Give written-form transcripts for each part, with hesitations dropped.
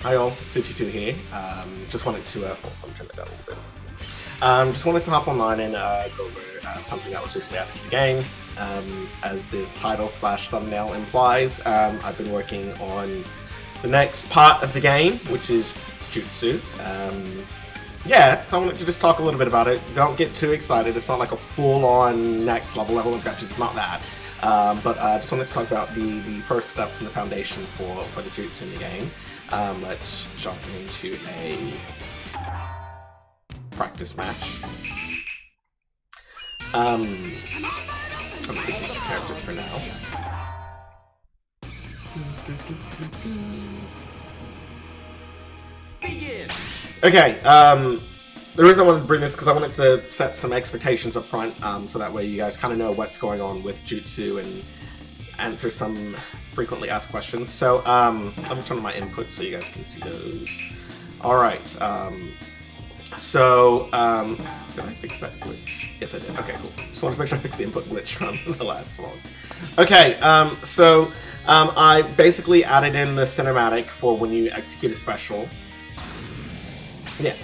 Hi all, Gekitou here. Just wanted to, I'm turning it down a little bit. Just wanted to hop online and go over something that was recently added to the game. As the title / thumbnail implies, I've been working on the next part of the game, which is Jutsu. Yeah, so I wanted to just talk a little bit about it. Don't get too excited. It's not like a full-on next level. Everyone's got you. It's not that. But I just wanted to talk about the first steps and the foundation for the Jutsu in the game. Let's jump into a practice match. I'll just pick these two characters for now. Okay, the reason I wanted to bring this is because I wanted to set some expectations up front, so that way you guys kind of know what's going on with Jutsu and answer some frequently asked questions. So, I'm gonna turn on my input so you guys can see those. Alright, did I fix that glitch? Yes, I did. Okay, cool. Just wanted to make sure I fixed the input glitch from the last vlog. Okay, I basically added in the cinematic for when you execute a special. Yeah.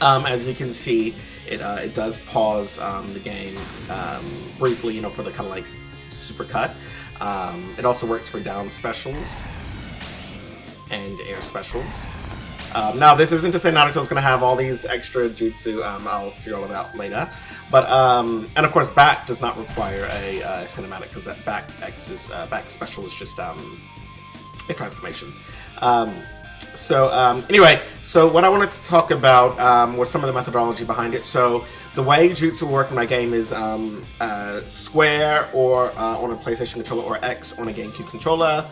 As you can see, it does pause the game briefly, you know, for the kind of like super cut. It also works for down specials and air specials. Now, this isn't to say Naruto's going to have all these extra jutsu. I'll figure all of that out later. But and of course, back does not require a cinematic because that back special is just a transformation. Anyway, so what I wanted to talk about was some of the methodology behind it. So the way Jutsu will work in my game is square or on a PlayStation controller, or X on a GameCube controller,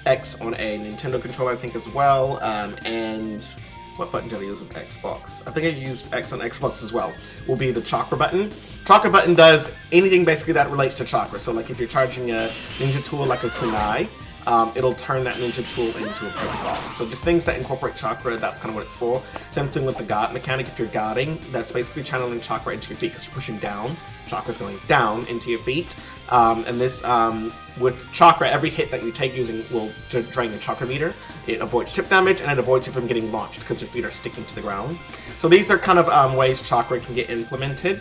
X on a Nintendo controller, I think, as well, and what button did I use on Xbox? I think I used X on Xbox as well, will be the chakra button. Chakra button does anything basically that relates to chakra. So like if you're charging a ninja tool like a kunai, it'll turn that ninja tool into a Pokeball. So just things that incorporate chakra, that's kind of what it's for. Same thing with the God mechanic. If you're Godding, that's basically channeling chakra into your feet because you're pushing down. Chakra's going down into your feet. And this, with chakra, every hit that you take using will drain your chakra meter. It avoids chip damage, and it avoids you from getting launched because your feet are sticking to the ground. So these are kind of ways chakra can get implemented.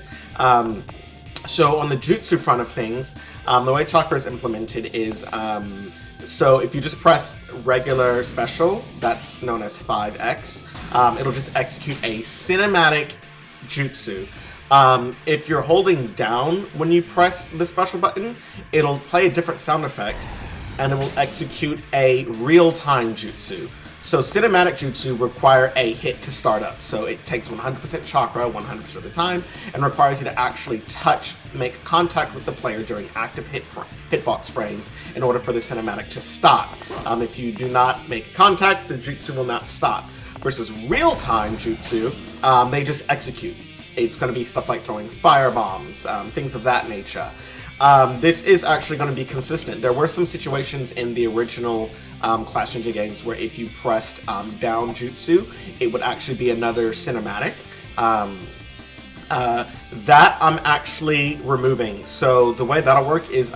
So on the jutsu front of things, the way chakra is implemented is, so if you just press regular special, that's known as 5X, it'll just execute a cinematic jutsu. If you're holding down when you press the special button, it'll play a different sound effect, and it will execute a real-time jutsu. So cinematic jutsu require a hit to start up. So it takes 100% chakra 100% of the time and requires you to actually make contact with the player during active hitbox frames in order for the cinematic to stop. If you do not make contact, the jutsu will not stop. Versus real-time jutsu, they just execute. It's going to be stuff like throwing fire bombs, things of that nature. This is actually going to be consistent. There were some situations in the original Clash Ninja games where if you pressed down jutsu, it would actually be another cinematic. That I'm actually removing. So the way that'll work is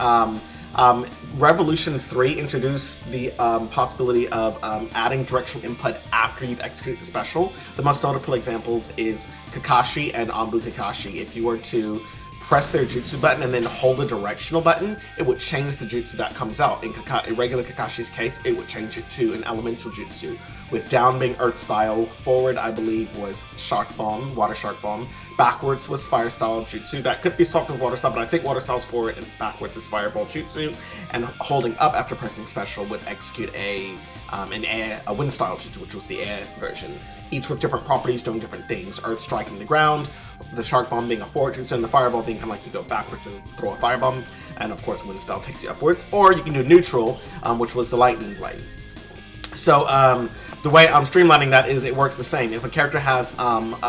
Revolution 3 introduced the possibility of adding directional input after you've executed the special. The most notable examples is Kakashi and Anbu Kakashi. If you were to press their jutsu button and then hold a directional button, it would change the jutsu that comes out. In regular Kakashi's case, it would change it to an elemental jutsu, with down being earth style, forward I believe was shark bomb, water shark bomb, backwards was fire style jutsu. That could be swapped with water style, but I think water style's forward and backwards is fireball jutsu, and holding up after pressing special would execute a wind style jutsu, which was the air version, each with different properties doing different things. Earth striking the ground, the shark bomb being a forward jutsu, and the fireball being kind of like you go backwards and throw a firebomb, and of course wind style takes you upwards. Or you can do neutral, which was the lightning blade. So the way I'm streamlining that is it works the same. If a character has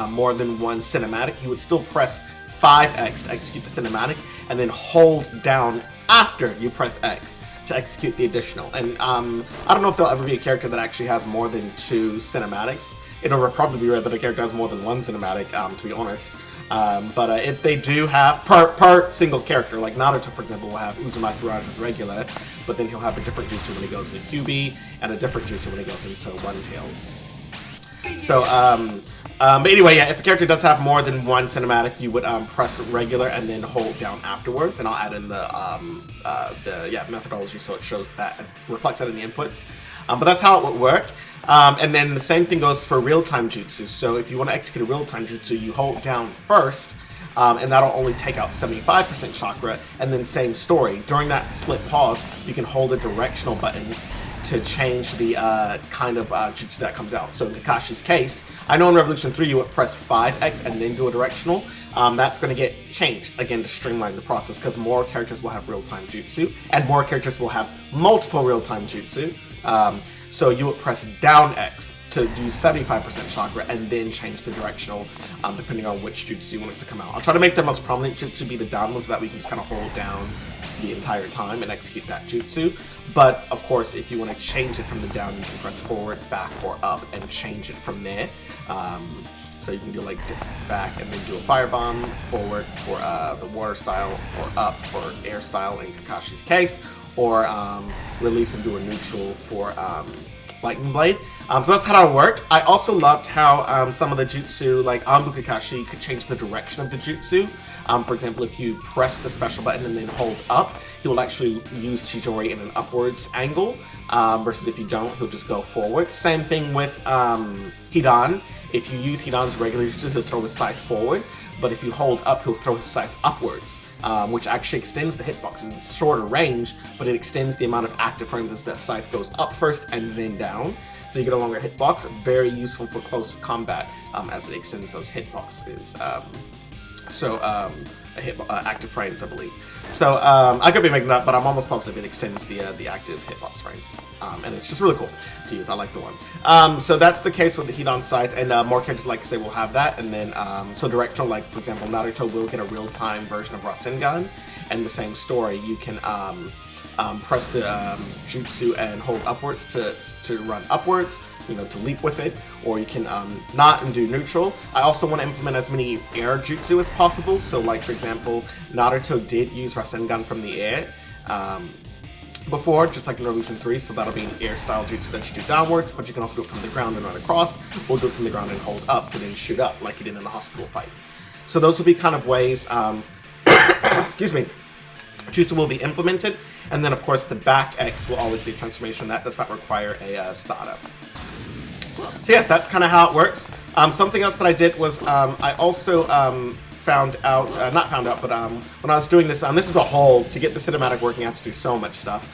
more than one cinematic, you would still press 5X to execute the cinematic, and then hold down after you press X to execute the additional. And I don't know if there'll ever be a character that actually has more than 2 cinematics. It'll probably be rare that a character has more than 1 cinematic, to be honest. But if they do have per single character, like Naruto, for example, will have Uzumaki Mirage as regular, but then he'll have a different jutsu when he goes into QB, and a different jutsu when he goes into One Tails. So, but anyway, yeah, if a character does have more than one cinematic, you would press regular and then hold down afterwards, and I'll add in the methodology so it shows that, as reflects that in the inputs. But that's how it would work. And then the same thing goes for real-time jutsu. So if you want to execute a real-time jutsu, you hold down first, and that'll only take out 75% chakra, and then same story. During that split pause, you can hold a directional button to change the kind of jutsu that comes out. So in Kakashi's case, I know in Revolution 3 you would press 5x and then do a directional. That's going to get changed, again, to streamline the process, because more characters will have real-time jutsu, and more characters will have multiple real-time jutsu. So you would press down X to do 75% chakra, and then change the directional, depending on which jutsu you want it to come out. I'll try to make the most prominent jutsu be the down one, so that we can just kind of hold down the entire time and execute that jutsu. But of course, if you want to change it from the down, you can press forward, back, or up and change it from there. So you can do like back and then do a firebomb, forward for the water style, or up for air style in Kakashi's case, or release and do a neutral for Lightning Blade. So that's how it worked. I also loved how some of the jutsu, like Anbu Kakashi, could change the direction of the jutsu. For example, if you press the special button and then hold up, he will actually use Chidori in an upwards angle, versus if you don't, he'll just go forward. Same thing with Hidan. If you use Hidan's regular jutsu, he'll throw his scythe forward, but if you hold up, he'll throw his scythe upwards, which actually extends the hitbox. It's shorter range, but it extends the amount of active frames as the scythe goes up first and then down. So you get a longer hitbox, very useful for close combat, as it extends those hitboxes. Active frames, I believe. So I could be making that, but I'm almost positive it extends the active hitbox frames, and it's just really cool to use. I like the one. So that's the case with the Hidan scythe, and more characters, like I say, will have that. And then so directional, like for example, Naruto will get a real-time version of Rasengan, and the same story. You can press the jutsu and hold upwards to run upwards, to leap with it, or you can not and do neutral. I also want to implement as many air jutsu as possible. So like for example, Naruto did use Rasengan from the air before, just like in Revolution 3, so that'll be an air style jutsu that you do downwards, but you can also do it from the ground and run across, or do it from the ground and hold up to then shoot up like you did in the hospital fight. So those will be kind of ways excuse me, jutsu will be implemented. And then of course the back X will always be a transformation that does not require a startup. So yeah, that's kind of how it works. Something else that I did was I also when I was doing this, this is a whole, to get the cinematic working, I have to do so much stuff.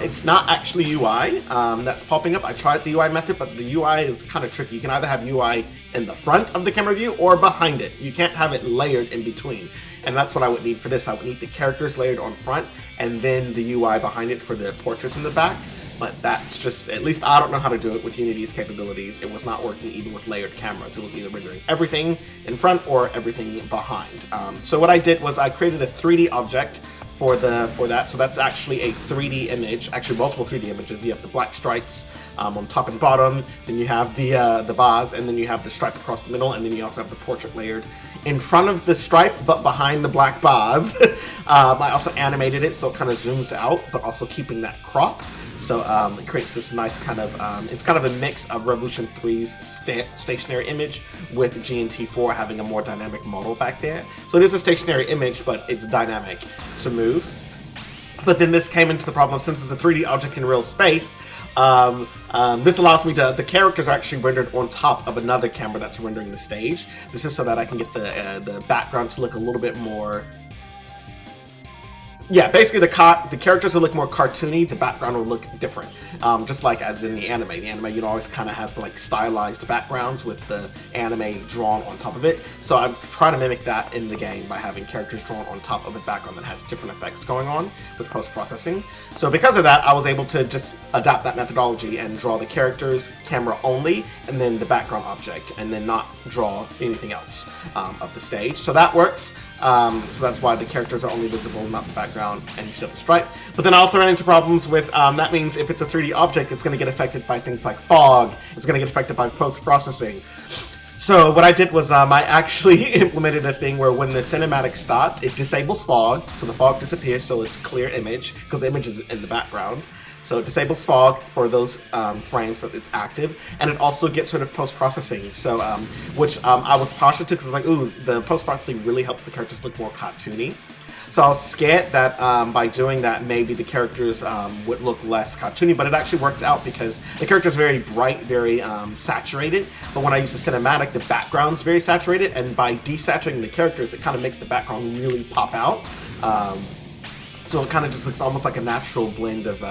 It's not actually UI that's popping up. I tried the UI method, but the UI is kind of tricky. You can either have UI in the front of the camera view or behind it. You can't have it layered in between. And that's what I would need for this. I would need the characters layered on front and then the UI behind it for the portraits in the back. But that's just, at least I don't know how to do it with Unity's capabilities. It was not working even with layered cameras. It was either rendering everything in front or everything behind. So what I did was I created a 3D object for that. So that's actually a 3D image, actually multiple 3D images. You have the black stripes on top and bottom, then you have the bars, and then you have the stripe across the middle, and then you also have the portrait layered in front of the stripe, but behind the black bars. I also animated it so it kind of zooms out, but also keeping that crop. So it creates this nice kind of, it's kind of a mix of Revolution 3's stationary image with GNT4 having a more dynamic model back there. So it is a stationary image, but it's dynamic to move. But then this came into the problem, since it's a 3D object in real space, this allows me to, the characters are actually rendered on top of another camera that's rendering the stage. This is so that I can get the background to look a little bit more, yeah, basically the characters will look more cartoony, the background will look different. Just like as in the anime. The anime, always kind of has the like stylized backgrounds with the anime drawn on top of it. So I'm trying to mimic that in the game by having characters drawn on top of a background that has different effects going on with post-processing. So because of that, I was able to just adapt that methodology and draw the characters camera only, and then the background object, and then not draw anything else of the stage. So that works. So that's why the characters are only visible, not the background, and you still have the stripe. But then I also ran into problems with, that means if it's a 3D object, it's going to get affected by things like fog, it's going to get affected by post-processing. So what I did was I actually implemented a thing where when the cinematic starts, it disables fog, so the fog disappears, so it's clear image, because the image is in the background. So it disables fog for those frames that it's active, and it also gets rid of post-processing, so which I was partial to, because I was like, ooh, the post-processing really helps the characters look more cartoony. So I was scared that by doing that, maybe the characters would look less cartoony, but it actually works out because the character is very bright, very saturated. But when I use the cinematic, the background's very saturated, and by desaturating the characters, it kind of makes the background really pop out. So it kind of just looks almost like a natural blend of,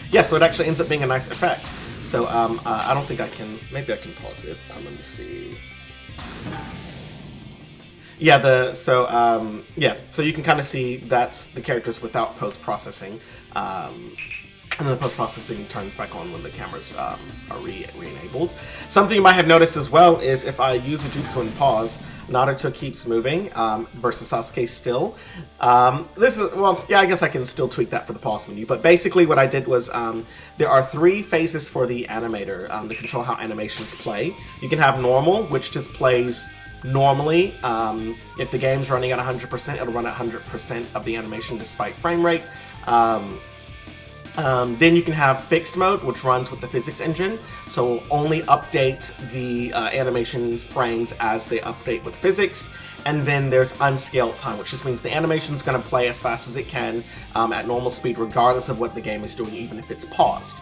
yeah, so it actually ends up being a nice effect. So I don't think I can, maybe I can pause it. Let me see. Yeah, so you can kind of see that's the characters without post-processing, and then the post-processing turns back on when the cameras are re-enabled. Something you might have noticed as well is if I use a jutsu and pause, Naruto keeps moving versus Sasuke still. This is, well, yeah, I guess I can still tweak that for the pause menu, but basically what I did was there are 3 phases for the animator to control how animations play. You can have normal, which just plays normally. If the game's running at 100%, it'll run at 100% of the animation despite frame rate. Then you can have fixed mode, which runs with the physics engine, so it'll only update the animation frames as they update with physics. And then there's unscaled time, which just means the animation's going to play as fast as it can at normal speed, regardless of what the game is doing, even if it's paused.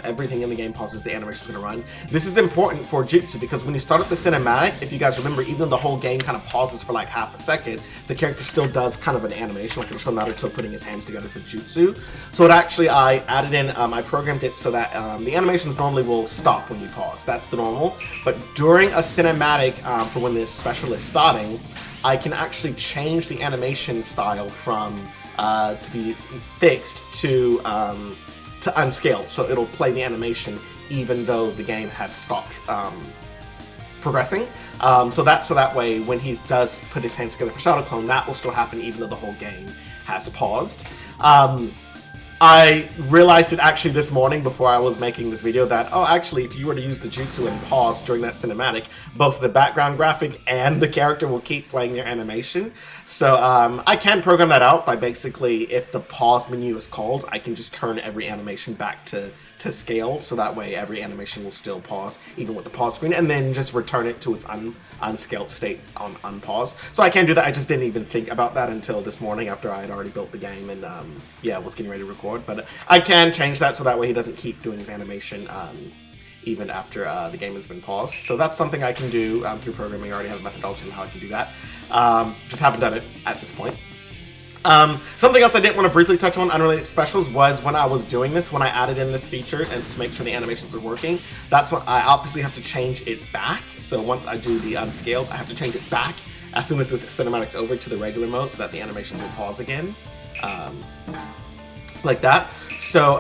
Everything in the game pauses, the animation's going to run. This is important for Jutsu because when you start up the cinematic, if you guys remember, even though the whole game kind of pauses for like half a second, the character still does kind of an animation, like it'll show Naruto putting his hands together for Jutsu. So it actually, I added in, I programmed it so that the animations normally will stop when you pause. That's the normal. But during a cinematic, for when the special is starting, I can actually change the animation style from to be fixed to unscaled, so it'll play the animation even though the game has stopped progressing. So that way, when he does put his hands together for Shadow Clone, that will still happen even though the whole game has paused. I realized it actually this morning before I was making this video that, oh, actually, if you were to use the jutsu and pause during that cinematic, both the background graphic and the character will keep playing their animation. So I can program that out by basically, if the pause menu is called, I can just turn every animation back to scale, so that way every animation will still pause, even with the pause screen, and then just return it to its unscaled state on unpause. So I can do that. I just didn't even think about that until this morning after I had already built the game and yeah, was getting ready to record. But I can change that so that way he doesn't keep doing his animation even after the game has been paused. So that's something I can do through programming. I already have a methodology on how I can do that. Just haven't done it at this point. Something else I did want to briefly touch on, unrelated specials, was when I was doing this, when I added in this feature and to make sure the animations are working, that's when I obviously have to change it back. So once I do the unscaled, I have to change it back as soon as this cinematic's over to the regular mode so that the animations will pause again. Like that. So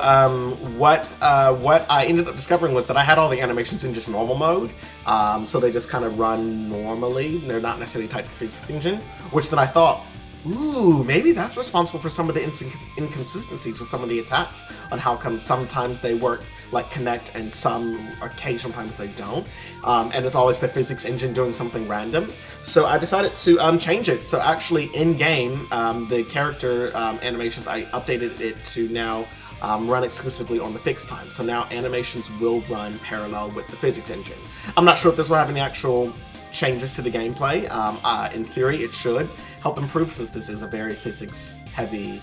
what I ended up discovering was that I had all the animations in just normal mode, so they just kind of run normally. They're not necessarily tied to the physics engine, which then I thought, ooh, maybe that's responsible for some of the inconsistencies with some of the attacks on how come sometimes they work like connect and some occasional times they don't. And it's always the physics engine doing something random. So I decided to change it. So actually in-game, the character animations, I updated it to now run exclusively on the fixed time. So now animations will run parallel with the physics engine. I'm not sure if this will have any actual changes to the gameplay. In theory, it should help improve since this is a very physics-heavy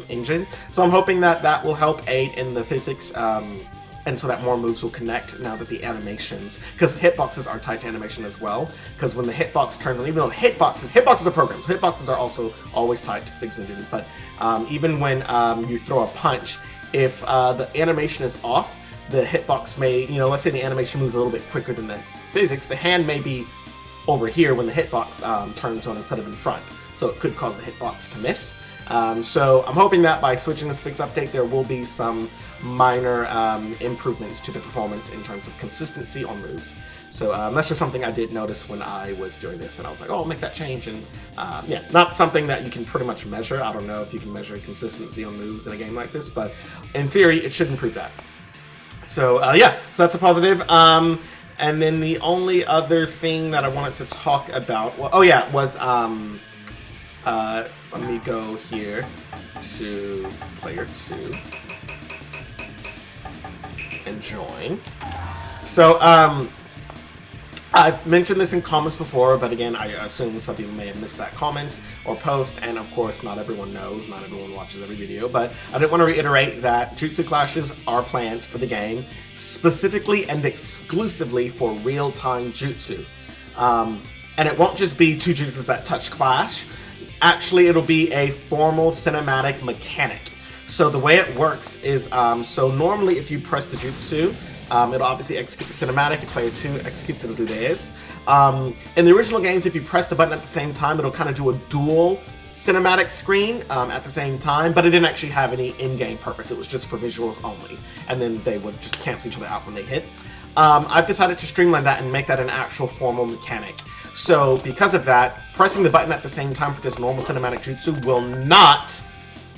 engine. So I'm hoping that that will help aid in the physics, and so that more moves will connect now that the animations, because hitboxes are tied to animation as well, because when the hitbox turns on, even though hitboxes are programs, so hitboxes are also always tied to the physics engine, but even when you throw a punch, if the animation is off, the hitbox may, let's say the animation moves a little bit quicker than the physics, the hand may be over here when the hitbox turns on instead of in front. So it could cause the hitbox to miss. So I'm hoping that by switching this fix update, there will be some minor improvements to the performance in terms of consistency on moves. So that's just something I did notice when I was doing this, and I was like, oh, I'll make that change. And yeah, not something that you can pretty much measure. I don't know if you can measure consistency on moves in a game like this, but in theory, it should improve that. So yeah, so that's a positive. And then the only other thing that I wanted to talk about, well, oh yeah, was let me go here to player 2 and join. So I've mentioned this in comments before, but again, I assume some people may have missed that comment or post, and of course, not everyone knows, not everyone watches every video, but I did want to reiterate that Jutsu clashes are planned for the game, specifically and exclusively for real-time Jutsu. And it won't just be 2 Jutsus that touch clash. Actually, it'll be a formal cinematic mechanic. So the way it works is, so normally if you press the Jutsu, it'll obviously execute the cinematic. If player 2 executes, it'll do theirs. In the original games, if you press the button at the same time, it'll kind of do a dual cinematic screen at the same time, but it didn't actually have any in-game purpose. It was just for visuals only, and then they would just cancel each other out when they hit. I've decided to streamline that and make that an actual formal mechanic. So because of that, pressing the button at the same time for just normal cinematic jutsu will not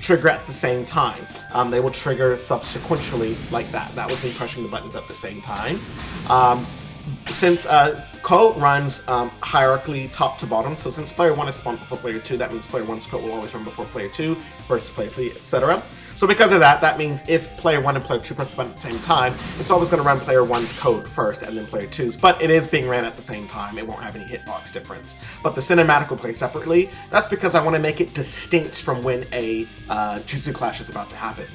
trigger at the same time. They will trigger subsequentially like that. That was me pressing the buttons at the same time. Since code runs hierarchically top to bottom, so since player 1 is spawned before player 2, that means player 1's code will always run before player 2 versus player 3, etc. So because of that, that means if player 1 and player 2 press the button at the same time, it's always going to run player 1's code first and then player 2's, but it is being ran at the same time. It won't have any hitbox difference. But the cinematic will play separately. That's because I want to make it distinct from when a jutsu clash is about to happen.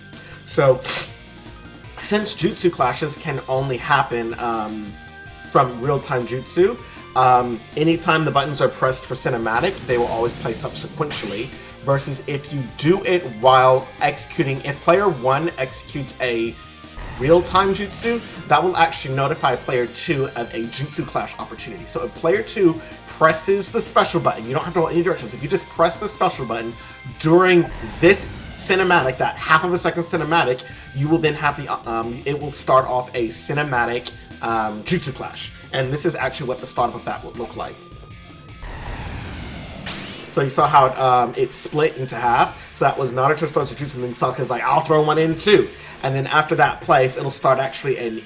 So since jutsu clashes can only happen from real-time jutsu, anytime the buttons are pressed for cinematic, they will always play subsequentially. Versus if you do it while executing, if player 1 executes a real-time jutsu, that will actually notify player 2 of a jutsu clash opportunity. So if player 2 presses the special button, you don't have to hold any directions. If you just press the special button during this cinematic, that half of a second cinematic, you will then have the, it will start off a cinematic jutsu clash. And this is actually what the startup of that would look like. So you saw how it split into half. So that was Naruto throws a jutsu, and then Sasuke's like, I'll throw one in too. And then after that place, it'll start actually an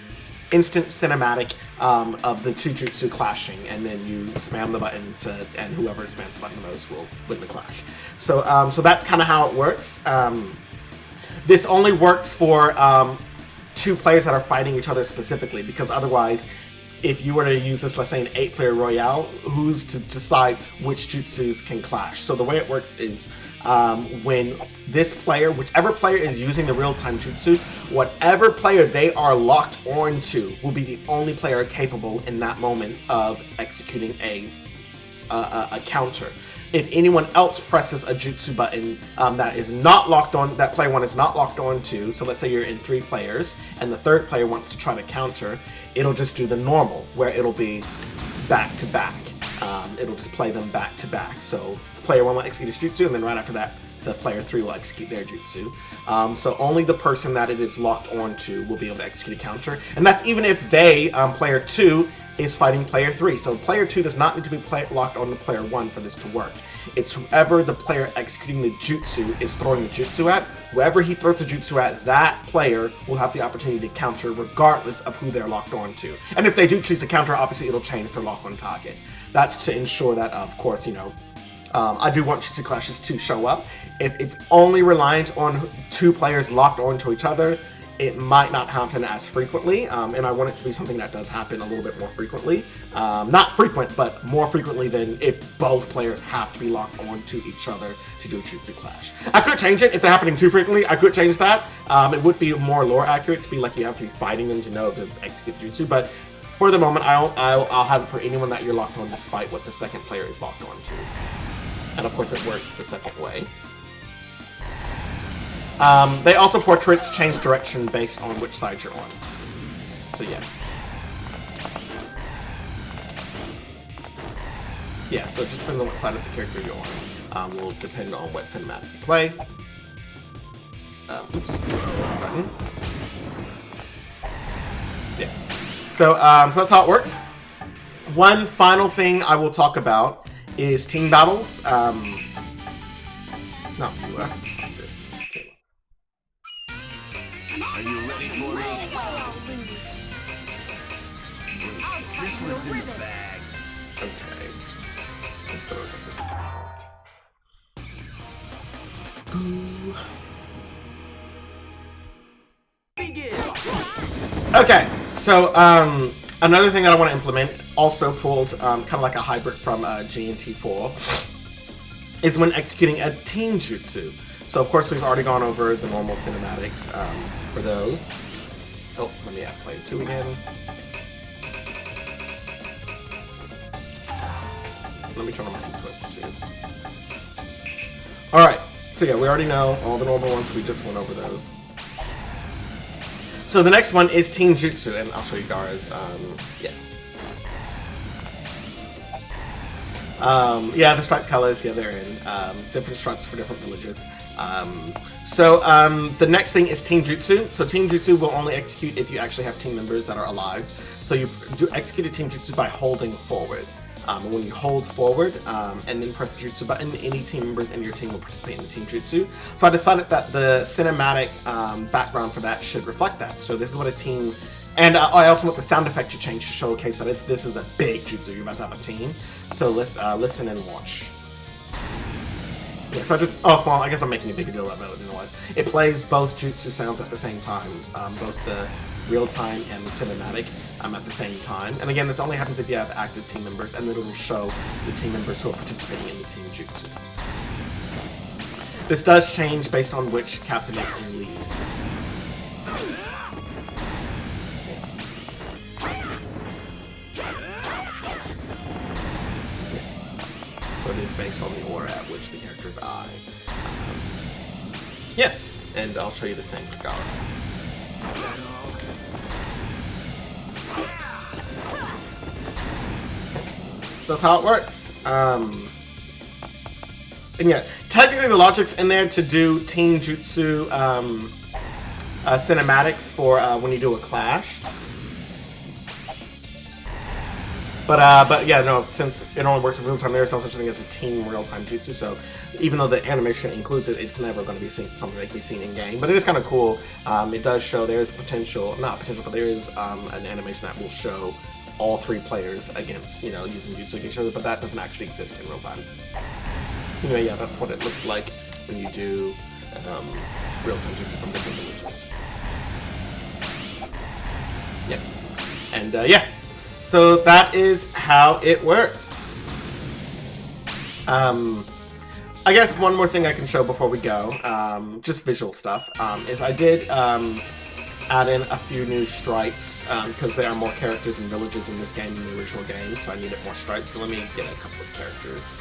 instant cinematic of the 2 jutsu clashing, and then you spam the button and whoever spams the button the most will win the clash. So so that's kind of how it works. This only works for 2 players that are fighting each other specifically, because otherwise, if you were to use this, let's say, an 8-player royale, who's to decide which jutsus can clash? So the way it works is when this player, whichever player is using the real-time jutsu, whatever player they are locked onto will be the only player capable in that moment of executing a counter. If anyone else presses a jutsu button that is not locked on, that player 1 is not locked onto, so let's say you're in 3 players and the 3rd player wants to try to counter, it'll just do the normal, where it'll be back to back. It'll just play them back to back. So player 1 will execute his jutsu, and then right after that, the player 3 will execute their jutsu. So only the person that it is locked onto will be able to execute a counter, and that's even if they, player 2, is fighting player 3. So player 2 does not need to be locked on to player 1 for this to work. It's whoever the player executing the jutsu is throwing the jutsu at. Whoever he throws the jutsu at, that player will have the opportunity to counter regardless of who they're locked on to. And if they do choose to counter, obviously it'll change if they're locked on target. That's to ensure that, of course, you know, I do want jutsu clashes to show up. If it's only reliant on 2 players locked onto each other, it might not happen as frequently, and I want it to be something that does happen a little bit more frequently. Not frequent, but more frequently than if both players have to be locked onto each other to do a jutsu clash. I could change it if they're happening too frequently. I could change that. It would be more lore accurate to be like you have to be fighting them to know to execute the jutsu, but for the moment, I'll have it for anyone that you're locked on despite what the 2nd player is locked onto. And of course, it works the 2nd way. They also portraits change direction based on which side you're on. So yeah. Yeah, so it just depends on what side of the character you're on. Will depend on what cinematic you play. Oops. Button. Yeah. So that's how it works. One final thing I will talk about is team battles. No, you are. Are you ready for it? This one's in the bag. Okay. Let's go with this. Begin. Okay, so another thing that I want to implement, also pulled kind of like a hybrid from G&T4, is when executing a team jutsu. So of course we've already gone over the normal cinematics for those. Oh, let me play 2 again. Let me turn on my inputs too. Alright, so yeah, we already know all the normal ones, we just went over those. So the next one is Team Jutsu, and I'll show you Gaara's, yeah, the striped colors, yeah, they're in. Different stripes for different villages. The next thing is Team Jutsu. So Team Jutsu will only execute if you actually have team members that are alive. So you do execute a Team Jutsu by holding forward. And when you hold forward and then press the Jutsu button, any team members in your team will participate in the Team Jutsu. So I decided that the cinematic background for that should reflect that. So this is what a team... And I also want the sound effect to change to showcase that this is a big jutsu. You're about to have a team. So let's listen and watch. Yeah, so I guess I'm making a bigger deal about it than it was. It plays both jutsu sounds at the same time, both the real time and the cinematic at the same time. And again, this only happens if you have active team members, and then it will show the team members who are participating in the team jutsu. This does change based on which captain is in lead. So it is based on the aura at which the character's eye. Yeah, and I'll show you the same for Gaara. That's how it works. And yeah, technically the logic's in there to do Team Jutsu cinematics for when you do a clash. But yeah, no, since it only works in real time, there's no such thing as a team real-time jutsu, so even though the animation includes it, it's never going to be something that can be seen in-game. But it is kind of cool. It does show there is potential, not potential, but there is an animation that will show all 3 players against, using jutsu against each other, but that doesn't actually exist in real time. Anyway, yeah, that's what it looks like when you do real-time jutsu from different villages. Yeah. And yeah. So that is how it works. I guess one more thing I can show before we go, just visual stuff, is I did add in a few new stripes because there are more characters and villages in this game than the original game, so I needed more stripes. So let me get a couple of characters.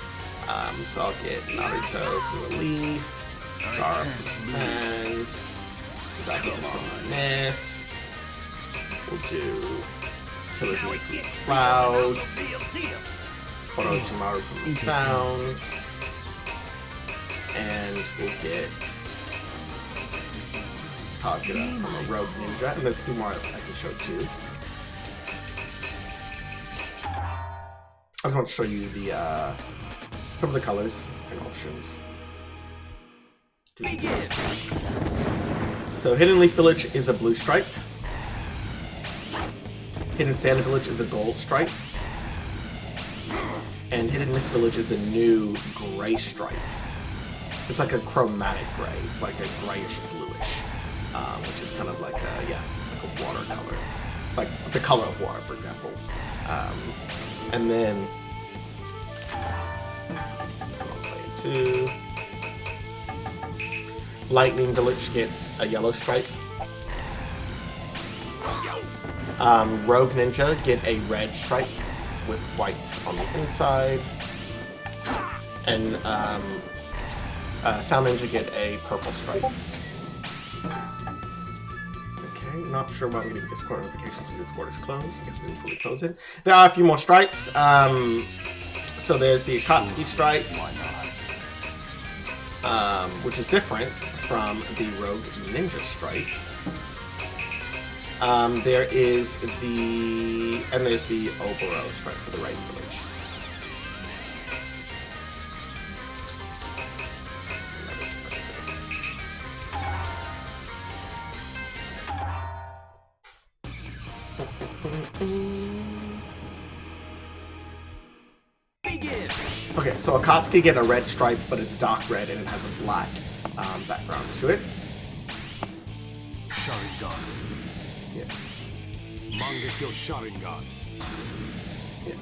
So I'll get Naruto from the leaf, Gaara from the sand, Zaki's from the nest. We'll do Killer Bee from the cloud, Orochimaru from the sound, and we'll get Kagura from a rogue ninja, and there's a few more I can show too. I just want to show you the some of the colors and options. So Hidden Leaf Village is a blue stripe. Hidden Sand Village is a gold stripe. And Hidden Mist Village is a new gray stripe. It's like a chromatic gray. It's like a grayish bluish, which is kind of like a, like a water color. Like the color of water, for example. And then, I'll play it too. Lightning Village gets a yellow stripe. Rogue Ninja get a red stripe with white on the inside. And Sound Ninja get a purple stripe. Okay, not sure why I'm getting Discord notifications when Discord is closed. I guess I didn't fully close it. There are a few more stripes. So there's the Akatsuki stripe, which is different from the Rogue Ninja stripe. There's the Oboro stripe for the right village. Okay, so Akatsuki get a red stripe, but it's dark red and it has a black background to it. Sharingan. Yeah. Mangekyo Sharingan. Yeah.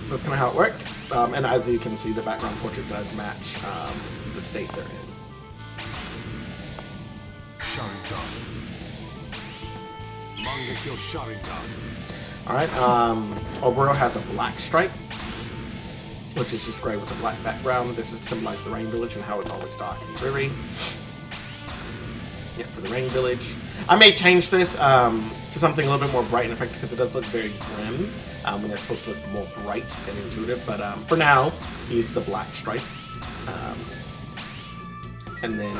So that's kind of how it works. And as you can see, the background portrait does match the state they're in. Sharingan. Mangekyo Sharingan. Alright, Oboro has a black stripe, which is just gray with a black background. This is to symbolize the Rain Village and how it's always dark and dreary. Yeah, for the Rain Village. I may change this to something a little bit more bright and effective because it does look very grim when they're supposed to look more bright and intuitive. But for now, use the black stripe. And then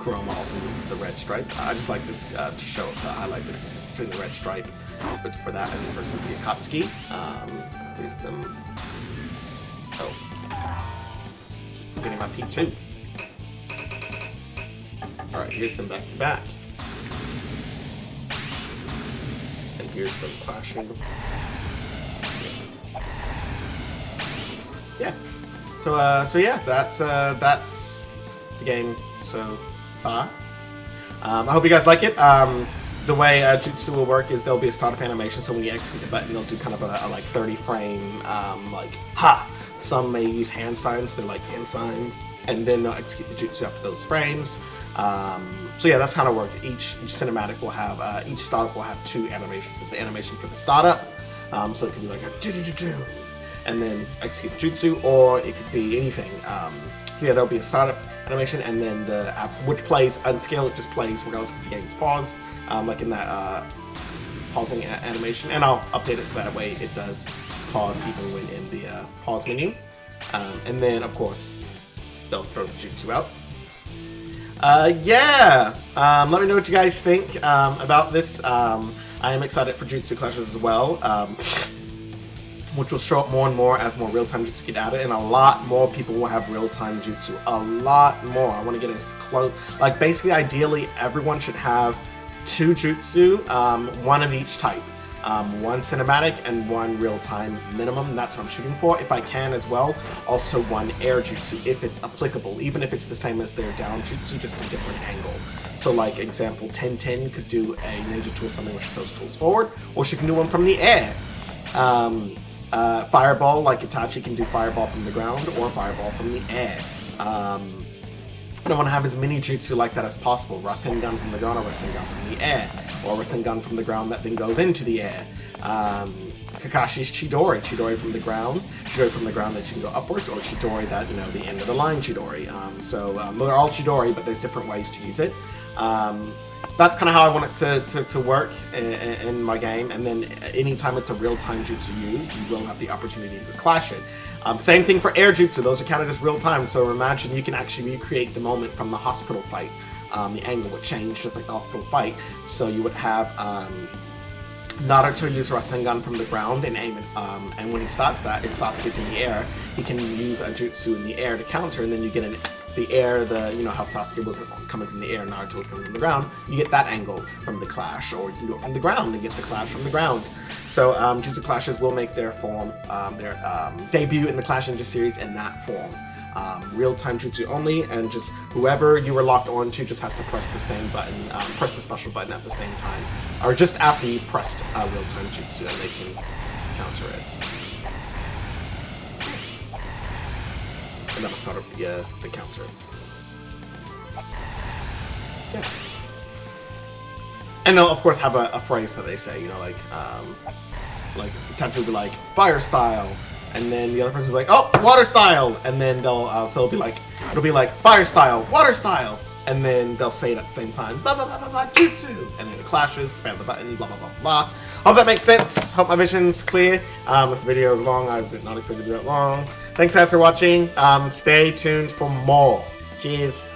Kuroma also uses the red stripe. I just like this to show, to highlight the differences between the red stripe, but for that and versus the Akatsuki. Here's them. Oh, I'm getting my P2. All right, here's them back to back, and here's them clashing. Yeah. So yeah, that's the game so far. I hope you guys like it. The way Jutsu will work is there'll be a startup animation, so when you execute the button, they'll do kind of a like 30 frame, like, ha! Some may use hand signs, they're like hand signs, and then they'll execute the jutsu after those frames. So yeah, that's kind of work. Each cinematic will have, each startup will have 2 animations. There's the animation for the startup, so it could be like a do-do-do-do, and then execute the jutsu, or it could be anything. So yeah, there'll be a startup animation, and then the app, which plays unscale, it just plays regardless if the game's paused, like in that pausing animation, and I'll update it so that way it does pause even when in the pause menu. And then, of course, they'll throw the jutsu out. Yeah! Let me know what you guys think about this. I am excited for Jutsu Clashes as well, which will show up more and more as more real-time jutsu get added, and a lot more people will have real-time jutsu. A lot more. I want to get as close. Like, basically, ideally, everyone should have 2 jutsu, 1 of each type. 1 cinematic and 1 real-time minimum. That's what I'm shooting for. If I can as well, also 1 air jutsu if it's applicable, even if it's the same as their down jutsu, just a different angle. So like example, 1010 could do a ninja tool something which throws tools forward, or she can do one from the air. Fireball, like Itachi can do fireball from the ground or fireball from the air. I want to have as many jutsu like that as possible. Rasengan from the ground, or Rasengan from the air, or Rasengan from the ground that then goes into the air. Kakashi's Chidori from the ground that you can go upwards, or Chidori that, you know, the end of the line Chidori. They're all Chidori, but there's different ways to use it. That's kind of how I want it to work in my game, and then anytime it's a real-time jutsu used, you will have the opportunity to clash it. Same thing for air jutsu, those are counted as real-time, so imagine you can actually recreate the moment from the hospital fight. The angle would change just like the hospital fight, so you would have Naruto use Rasengan from the ground and aim it, and when he starts that, if Sasuke's in the air, he can use a jutsu in the air to counter, and then you get the air, you know how Sasuke was coming from the air, Naruto was coming from the ground, you get that angle from the clash, or you can do it from the ground and get the clash from the ground. So Jutsu Clashes will make their form, their debut in the Clash Ninja series in that form. Real-time jutsu only, and just whoever you were locked onto just has to press the same button, press the special button at the same time, or just after you pressed real-time jutsu, and they can counter it. And that'll start up the counter. Yeah. And they'll of course have a phrase that they say, you know, like Itachi will be like fire style, and then the other person will be like, oh, water style, and then they'll so it'll be like fire style, water style, and then they'll say it at the same time, blah blah blah blah blah, jutsu, and then it clashes, spam the button, blah blah blah blah. Hope that makes sense. Hope my vision's clear. This video is long. I did not expect it to be that long. Thanks guys for watching. Stay tuned for more. Cheers.